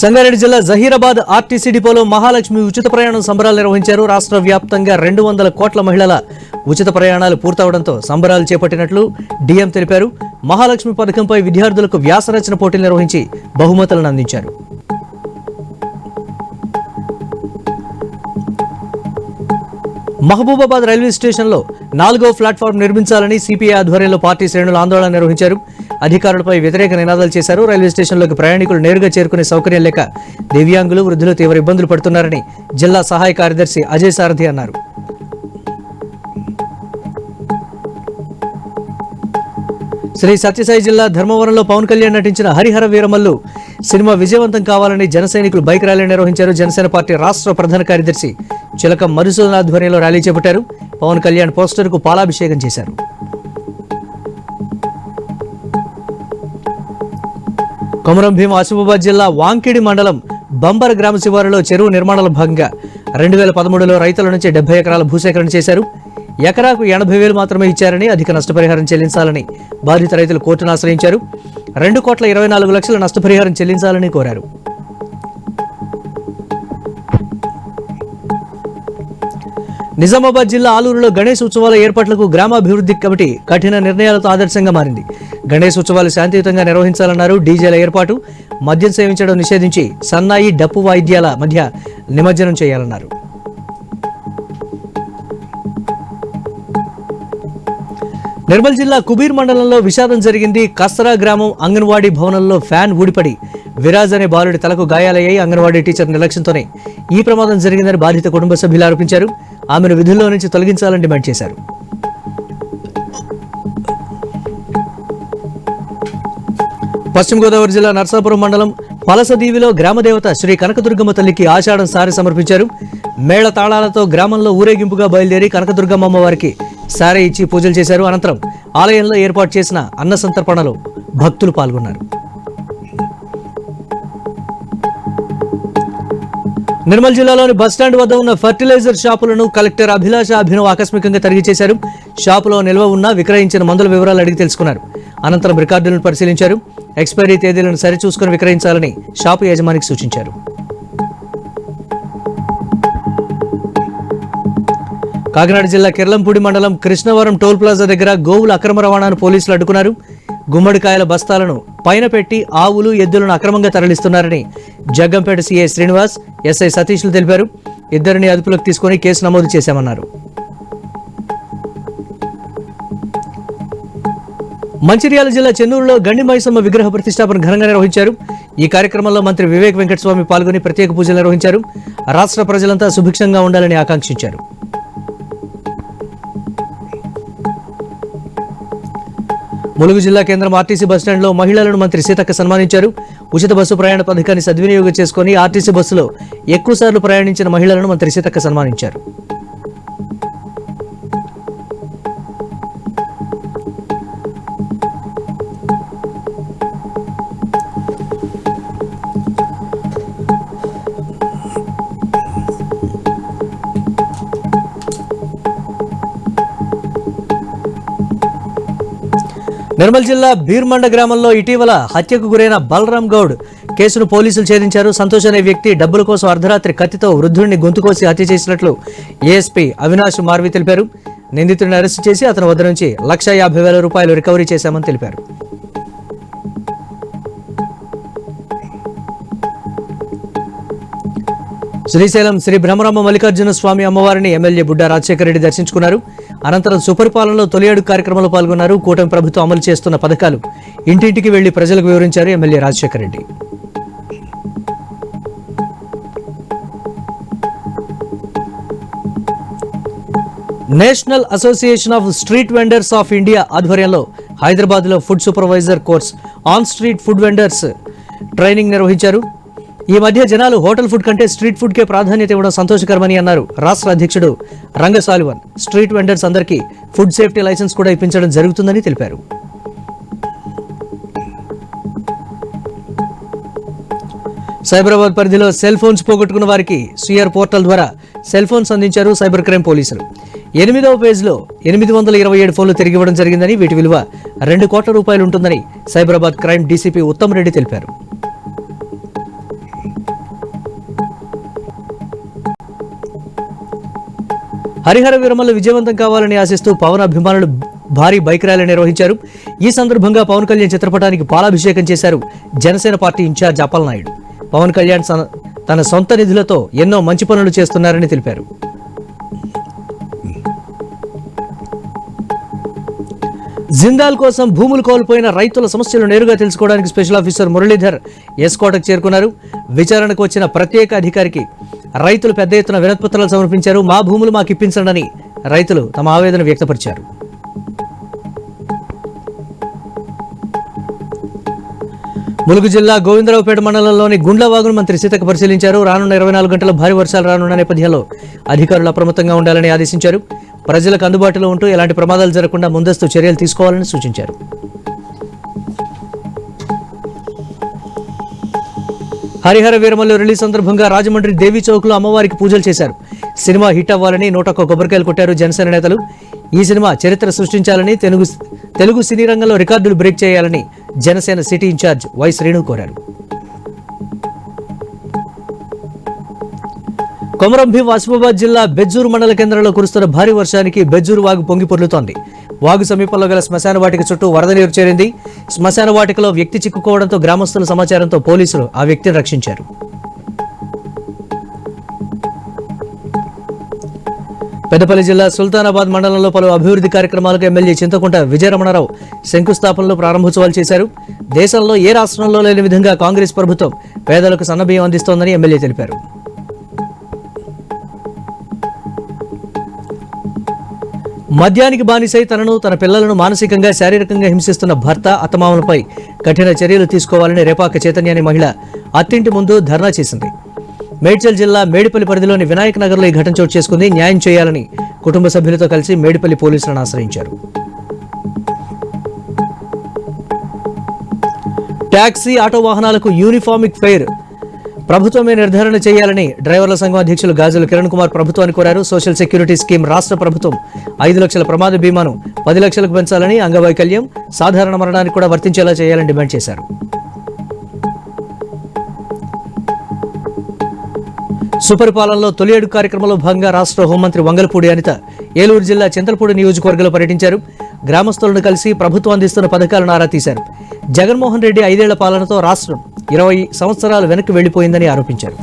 సంగారెడ్డి జిల్లా జహీరాబాద్ ఆర్టీసీ డిపోలో మహాలక్ష్మి ఉచిత ప్రయాణం సంబరాలు నిర్వహించారు. రాష్ట్ర వ్యాప్తంగా 200 కోట్ల మహిళల ఉచిత ప్రయాణాలు పూర్తవడంతో సంబరాలు చేపట్టినట్లు డిఎం తెలిపారు. మహాలక్ష్మి పథకంపై విద్యార్థులకు వ్యాసరచన పోటీలు నిర్వహించి బహుమతులను అందించారు. మహబూబాబాద్ రైల్వే స్టేషన్లో 4వ ప్లాట్ఫామ్ నిర్మించాలని సిపిఐ ఆధ్వర్యంలో పార్టీ శ్రేణులు ఆందోళన నిర్వహించారు. అధికారులపై వ్యతిరేక నినాదాలు చేశారు. రైల్వే స్టేషన్లోకి ప్రయాణికులు నేరుగా చేరుకునే సౌకర్యం లేక దివ్యాంగులు, వృద్ధులు తీవ్ర ఇబ్బందులు పడుతున్నారని జిల్లా సహాయ కార్యదర్శి అజయ్ సారథి అన్నారు. శ్రీ సత్యసాయి జిల్లా ధర్మవరంలో పవన్ కళ్యాణ్ నటించిన హరిహర వీరమల్లు సినిమా విజయవంతం కావాలని జన సైనికులు బైక్ ర్యాలీ నిర్వహించారు. జనసేన పార్టీ రాష్ట్ర ప్రధాన కార్యదర్శి చిలక మధుసూదన్ ఆధ్వర్యంలో ర్యాలీ చేపట్టారు. పవన్ కళ్యాణ్ పోస్టర్కు పాలాభిషేకం చేశారు. కొమరం భీం ఆసిఫాబాద్ జిల్లా వాంకిడి మండలం బంబర గ్రామ శివారులో చెరువు నిర్మాణంలో భాగంగా 2013లో రైతుల నుంచి 70 ఎకరాల భూసేకరణ చేశారు. ఎకరాకు 80,000 మాత్రమే ఇచ్చారని, అధిక నష్టపరిహారం చెల్లించాలని బాధిత రైతులు కోర్టును ఆశ్రయించారు. 2,24,00,000 నష్టపరిహారం చెల్లించాలని కోరారు. నిజామాబాద్ జిల్లా ఆలూరులో గణేష్ ఉత్సవాల ఏర్పాట్లకు గ్రామాభివృద్ధి కమిటీ కఠిన నిర్ణయాలతో ఆదర్శంగా మారింది. గణేష్ ఉత్సవాలు శాంతియుతంగా నిర్వహించాలన్నారు. డీజేల ఏర్పాటు, మద్యం సేవించడం నిషేధించి సన్నాయి, డప్పు వాయిద్యాల మధ్య నిమజ్జనం చేయాలన్నారు. నిర్మల్ జిల్లా కుబీర్ మండలంలో విషాదం జరిగింది. కస్తరా గ్రామం అంగన్వాడీ భవనంలో ఫ్యాన్ ఊడిపడి విరాజ్ అనే బాలుడి తలకు గాయాలయ్యాయి. అంగన్వాడీ టీచర్ నిర్లక్ష్యంతోనే ఈ ప్రమాదం జరిగిందని బాధిత కుటుంబ సభ్యులు ఆరోపించారు. ఆమెను విధుల్లో నుంచి తొలగించాలని డిమాండ్ చేశారు. పశ్చిమ గోదావరి జిల్లా నర్సాపురం మండలం పలసదీవిలో గ్రామదేవత శ్రీ కనకదుర్గమ్మ తల్లికి ఆషాఢం సారె సమర్పించారు. మేళ తాళాలతో గ్రామంలో ఊరేగింపుగా బయలుదేరి కనకదుర్గమ్మ అమ్మవారికి సారె ఇచ్చి పూజలు చేశారు. అనంతరం ఆలయంలో ఏర్పాటు చేసిన అన్న సంతర్పణలో భక్తులు పాల్గొన్నారు. నిర్మల్ జిల్లాలోని బస్టాండ్ వద్ద ఉన్న ఫర్టిలైజర్ షాపులను కలెక్టర్ అభిలాష అభినవ్ ఆకస్మికంగా తనిఖీ చేశారు. షాపులో నిల్వ ఉన్న విక్రయించిన మందుల వివరాలు అడిగి తెలుసుకున్నారు. అనంతరం రికార్డులను పరిశీలించారు. ఎక్స్పైరీ తేదీలను సరిచూసుకుని విక్రయించాలని షాపు యజమానికి సూచించారు. కాకినాడ జిల్లా కిర్లంపూడి మండలం కృష్ణవరం టోల్ ప్లాజా దగ్గర గోవుల అక్రమ రవాణాను పోలీసులు అడ్డుకున్నారు. గుమ్మడికాయల బస్తాలను పైన పెట్టి ఆవులు, ఎద్దులను అక్రమంగా తరలిస్తున్నారని జగ్గంపేట సీఐ శ్రీనివాస్, ఎస్ఐ సతీష్లు తెలిపారు. ఇద్దరిని అదుపులోకి తీసుకుని కేసు నమోదు చేశామన్నారు. మంచిర్యాల జిల్లా చెన్నూరులో గండి మైసమ్మ విగ్రహ ప్రతిష్టాపన ఘనంగా నిర్వహించారు. ఈ కార్యక్రమంలో మంత్రి వివేక్ వెంకటస్వామి పాల్గొని ప్రత్యేక పూజలు నిర్వహించారు. రాష్ట్ర ప్రజలంతా సుభిక్షంగా ఉండాలని ఆకాంక్షించారు. ములుగు జిల్లా కేంద్రం ఆర్టీసీ బస్టాండ్లో మహిళలను మంత్రి సీతక్క సన్మానించారు. ఉచిత బస్సు ప్రయాణ పథకాన్ని సద్వినియోగం చేసుకుని ఆర్టీసీ బస్సులో ఎక్కువసార్లు ప్రయాణించిన మహిళలను మంత్రి సీతక్క సన్మానించారు. నిర్మల్ జిల్లా బీర్మండ గ్రామంలో ఇటీవల హత్యకు గురైన బలరాం గౌడ్ కేసును పోలీసులు ఛేదించారు. సంతోష్ అనే వ్యక్తి డబ్బుల కోసం అర్ధరాత్రి కత్తితో వృద్ధుడిని గొంతుకోసి హత్య చేసినట్లు ఏఎస్పీ అవినాష్ మార్వి తెలిపారు. నిందితుడిని అరెస్టు చేసి అతని వద్ద నుంచి ₹150,000 రికవరీ చేశామని తెలిపారు. శ్రీశైలం శ్రీ బ్రహ్మరామ మల్లికార్జున స్వామి అమ్మవారిని ఎమ్మెల్యే బుడ్డా రాజశేఖర రెడ్డి దర్శించుకున్నారు. అనంతరం సుపరిపాలనలో తొలి అడుగు కార్యక్రమంలో పాల్గొన్నారు. కూటమి ప్రభుత్వం అమలు చేస్తున్న పథకాలు ఇంటింటికి వెళ్లి ప్రజలకు వివరించారు MLA Rajasekhara Reddy. National association of street vendors of India ఆధ్వర్యంలో హైదరాబాద్లో food supervisor course on street food vendors training నిర్వహించారు. ఈ మధ్య జనాలు హోటల్ ఫుడ్ కంటే స్ట్రీట్ ఫుడ్కే ప్రాధాన్యత ఇవ్వడం సంతోషకరమని అన్నారు రాష్ట్ర అధ్యక్షుడు రంగసాలివన్. స్ట్రీట్ వెండర్స్ అందరికీ ఫుడ్ సేఫ్టీ లైసెన్స్ కూడా ఇప్పించడం జరుగుతుందని తెలిపారు. సైబరాబాద్ పరిధిలో సెల్ ఫోన్స్ పోగొట్టుకున్న వారికి సిఆర్ పోర్టల్ ద్వారా సెల్ ఫోన్స్ అందించారు సైబర్ క్రైమ్ పోలీసులు. 8వ పేజ్లో 827 ఫోన్లు తిరిగి ఇవ్వడం జరిగిందని, వీటి విలువ ₹2 కోట్ల ఉంటుందని సైబరాబాద్ క్రైమ్ డీసీపీ ఉత్తమ్ రెడ్డి తెలిపారు. హరిహర వీరమల్లు విజయవంతం కావాలని ఆశిస్తూ పవన్ అభిమానులు భారీ బైక్ ర్యాలీ నిర్వహించారు. ఈ సందర్భంగా పవన్ కళ్యాణ్ చిత్రపటానికి పాలాభిషేకం చేశారు జనసేన పార్టీ ఇన్ఛార్జ్ అప్పలనాయుడు. పవన్ కళ్యాణ్ తన సొంత నిధులతో ఎన్నో మంచి పనులు చేస్తున్నారని తెలిపారు. జిందాల్ కోసం భూములు కోల్పోయిన రైతుల సమస్యలు నేరుగా తెలుసుకోవడానికి స్పెషల్ ఆఫీసర్ మురళీధర్ ఎస్కోటకు చేరుకున్నారు. విచారణకు వచ్చిన ప్రత్యేక అధికారికి రైతులు పెద్ద ఎత్తున వినతిపత్రాలు సమర్పించారు. మా భూములు మాకు ఇప్పించండి రైతులు తమ ఆవేదన వ్యక్తపరిచారు. ములుగు జిల్లా గోవిందరావుపేట మండలంలోని గుండ్లవాగును మంత్రి సీతక్క పరిశీలించారు. రానున్న 24 గంటల భారీ వర్షాలు రానున్న నేపథ్యంలో అధికారులు అప్రమత్తంగా ఉండాలని ఆదేశించారు. ప్రజలకు అందుబాటులో ఉంటూ ఎలాంటి ప్రమాదాలు జరగకుండా ముందస్తు చర్యలు తీసుకోవాలని సూచించారు. హరిహర వీరమల్లు రిలీజ్ సందర్భంగా రాజమండ్రి దేవి చౌక్లో అమ్మవారికి పూజలు చేశారు. సినిమా హిట్ అవ్వాలని 101 కొబ్బరికాయలు కొట్టారు జనసేన నేతలు. ఈ సినిమా చరిత్ర సృష్టించాలని, తెలుగు సినీ రంగంలో రికార్డులు బ్రేక్ చేయాలని Janasena city incharge Y Srinu కోరారు. కొమరంభీం ఆసిఫాబాద్ జిల్లా బెజ్జూరు మండల కేంద్రంలో కురుస్తున్న భారీ వర్షానికి బెజ్జూరు వాగు పొంగి పొర్లుతోంది. వాగు సమీపంలో గల శ్మశాన వాటిక చుట్టూ వరద నీరు చేరింది. శ్మశాన వాటికలో వ్యక్తి చిక్కుకోవడంతో గ్రామస్తుల సమాచారంతో పోలీసులు ఆ వ్యక్తిని రక్షించారు. పెద్దపల్లి జిల్లా సుల్తానాబాద్ మండలంలో పలు అభివృద్ధి కార్యక్రమాలకు ఎమ్మెల్యే చింతకుంట విజయరమణారావు శంకుస్థాపనలో ప్రారంభోత్సవాలు చేశారు. దేశంలో ఏ రాష్ట్రంలో లేని విధంగా కాంగ్రెస్ ప్రభుత్వం పేదలకు సన్నబియ్యం అందిస్తోందని ఎమ్మెల్యే తెలిపారు. మద్యానికి బానిసై తనను, తన పిల్లలను మానసికంగా, శారీరకంగా హింసిస్తున్న భర్త, అత్తమామలపై కఠిన చర్యలు తీసుకోవాలని రేపాక చైతన్యాన్ని మహిళ అత్తింటి ముందు ధర్నా చేసింది. మేడ్చల్ జిల్లా మేడిపల్లి పరిధిలోని వినాయక్ నగర్లో ఈ ఘటన చోటు చేసుకుంది. న్యాయం చేయాలని కుటుంబ సభ్యులతో కలిసి మేడిపల్లి పోలీసులను ఆశ్రయించారు. టాక్సీ, ఆటో వాహనాలకు యూనిఫామిక్ ఫేర్ ప్రభుత్వమే నిర్ధారణ చేయాలని డ్రైవర్ల సంఘం అధ్యక్షులు గాజుల కిరణ్ కుమార్ ప్రభుత్వాన్ని కోరారు. సోషల్ సెక్యూరిటీ స్కీమ్ రాష్ట్ర ప్రభుత్వం 5 లక్షల ప్రమాద బీమాను 10 లక్షలకు పెంచాలని, అంగవైకల్యం, సాధారణ మరణానికి కూడా వర్తించేలా చేయాలని డిమాండ్ చేశారు. సుపరిపాలనలో తొలి అడుగు కార్యక్రమంలో భాగంగా రాష్ట్ర హోంమంత్రి వంగలపూడి అనిత ఏలూరు జిల్లా చింతలపూడి నియోజకవర్గంలో పర్యటించారు. గ్రామస్తులను కలిసి ప్రభుత్వం అందిస్తున్న పథకాలను ఆరా తీశారు. జగన్మోహన్ రెడ్డి 5 ఏళ్ల పాలనతో రాష్ట్రం 20 సంవత్సరాలు వెనక్కి వెళ్లిపోయిందని ఆరోపించారు.